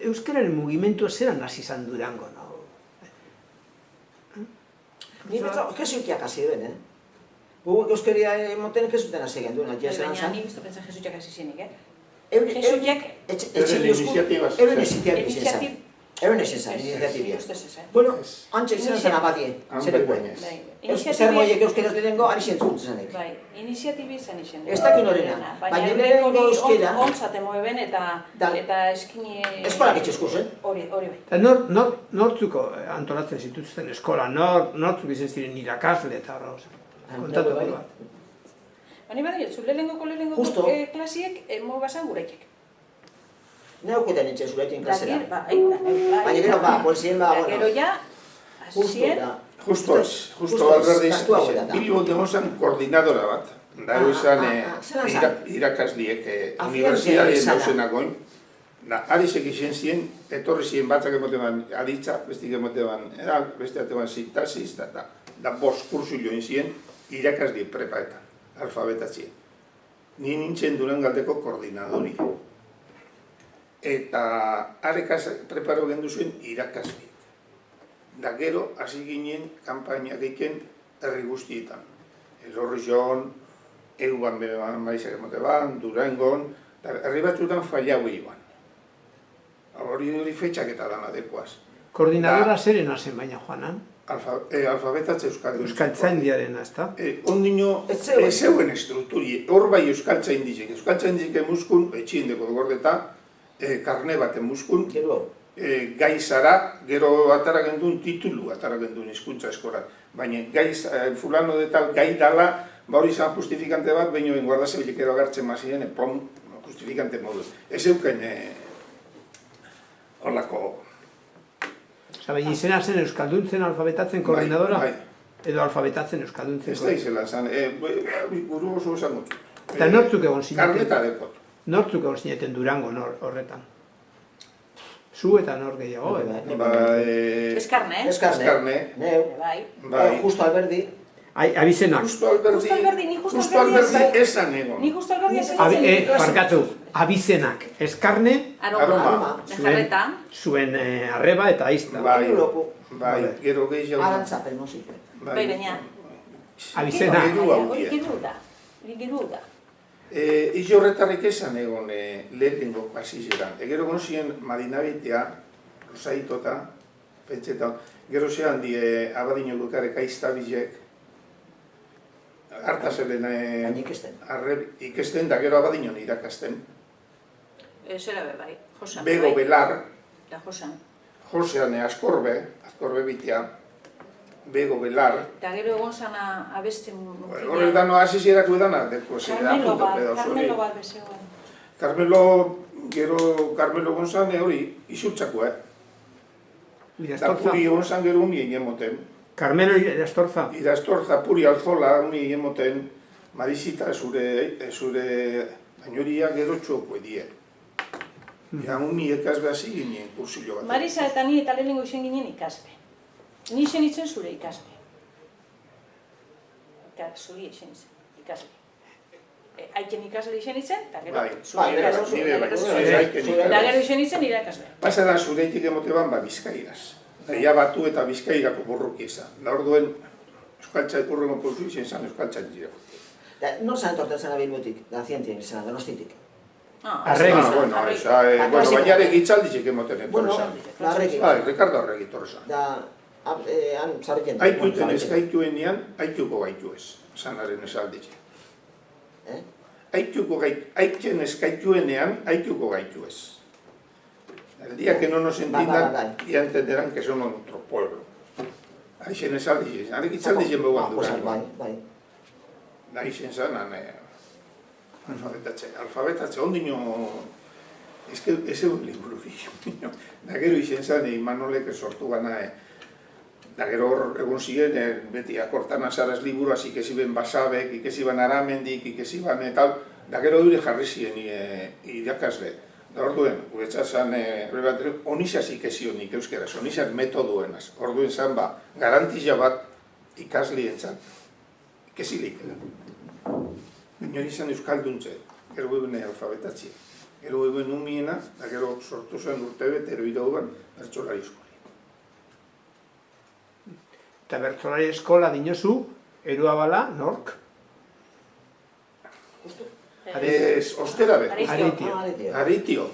Euskararen mugimendu zelan hasi izan Durango, no? Ni betza, jesuitiak hasi ben, Gu euskaria emoten jesuiten hasi gen duen, Baina ni bizto pentsa jesuitiak hasi zenik, Jesuitiak euren iniziatibia. Bueno, antxe izan zen abadie, zerekuen. Zer moiek euskaraz lehenengo, ari zentzun zenek. Bai, iniziatibi izan izan. Ez dakin horrena, baina lehenengo euskera... Ontzate moeben eta eskini... Eskolak itxezko zen. Hori bai. Eta nortzuko antolatzen zituzten eskola, nortzuk izan ziren irakasle eta horra, kontatu bat. Baina badi, zu lehenengo klasiek mogasan gureikek. Neuketan etxe zurekin klasera. Bai. Baina gero polizien Gero ja, hasien... Justo alberdiz, Bilbo demozan koordinadora bat. Dago izan irakasliek universidadien dauzenagoin. Arizek izan ziren, etorri ziren batzak emoteban aditza, bestik emoteban beste ateban sintaxis, da bost kursu joan ziren irakasli prepaetan, alfabetatzien. Ni nintzen Durangaldeko koordinadori. Eta arekaz preparo gendu zuen irakasli. Da gero, hasi ginen kampainak egiten herri guztietan. Elorri joan, Euban maizak emoteban, Durangon, herri batzutan fallau iban. Hori fetxak eta lan adekoaz. Koordinadora zeren hazen baina joanan? Alfabetatze euskaldun. Euskaltzaindiarena, ez da? Ondino, ez zeuen estrukturi. Hor bai euskaltzaindik. Euskaltzaindik muskun, etxiendeko gordeta, karne baten muskun, gai zara, gero atara gendun titulu, atara gendun hizkuntza eskoran. Baina fulano de tal gai dala, hori izan justifikante bat, baina guardazebilik ero agartzen mazien, justifikante modu. Ez euken horlako... Baina izena zen euskalduntzen alfabetatzen koordinadora? Bai. Edo alfabetatzen euskalduntzen? Ez da izela zan, buru oso esan gutxu. Eta nortzuk egon zineten? Karneta dekot. Nortzuk egon zineten Durango horretan? Zu eta nor gehiago, Eskarne, Eskarne. Neu. Bai. Justo Alberdi. Abizenak. Justo Alberdi esan egon. Ni Justo Alberdi esan egon. Barkatu, abizenak. Eskarne, Aroma. zuen arreba eta aizta. Bai, gero gehiago. Arantzapen, musik. Bai, baina. Abizenak. Hori giru da. Izo horretarrik esan egon lehenengo pasizeran. Gero gonzien madinabitea, rosaitota, pentsetan, gero zean di abadino dukarek aiztabizek, hartazelen ikesten, da gero abadinon irakasten. Zera be bai, Josan. Bego belar, Da Josan. Josean azkorbe bitea, Bego belar. Eta gero egon zana abesten... Horre dano asizierako edana, Carmelo bat bezegoen. Carmelo gonzane hori isurtzako, Da puri gonzan gero uni egemoten. Carmelo Irastorza. Irastorza puri alzola uni egemoten, Marizita zure bainoria gero txoko edie. Ja uni ekasbe hasi ginen kursillo bat. Marisa eta ni eta lehenengo izen ginen ikasbe. Ni izen itzen zure ikasbe. Eta zuri izen ikasbe. Aiken ikasle izen itzen, eta gero zure ikasbe. Eta gero izen itzen irakasbe. Pasa da zureitik emoteban Bizkairaz. Ja batu eta Bizkairako burruki izan. Da orduen euskaltzai burrengo pulsu izen zan euskaltzai dira. Nor zan entorten zena Bilbotik, da zientien izan, Donostitik. Arregi. Baina ere gitzaldizik emoten etorre zan. Ricardo Arregi etorre zan. Aituten eskaituenean, aituko gaitu ez, sanaren esalditxe. Aitzen eskaituenean, aituko gaitu ez. El día que no nos entiendan, ya entenderán que somos otro pueblo. Aixen esalditxe, arek itzalditxe beguan Durango. Aixen zanan, alfabetatze, ondino... Ez egun liburu dira. Da gero izen zan, Imanolek sortu gana, da gero egon ziren, beti akortan azaraz liburuaz ikesiben Basabek, ikesiban Aramendik, ikesiban tal, da gero dure jarri ziren irakasle. Da orduen, guretzat zan, onizaz ikesionik euskeraz, onizaz metoduenaz. Orduen zan, garantizia bat ikaslien zan, ikesilik. Baina izan euskalduntze, gero bebene alfabetatzi. Gero eguen numiena, eta gero sortu zen urtebet, eroidauan, bertsolari eskola. Eta bertsolari eskola dinozu, erua bala, nork? Ostera be. Areitio. Areitio.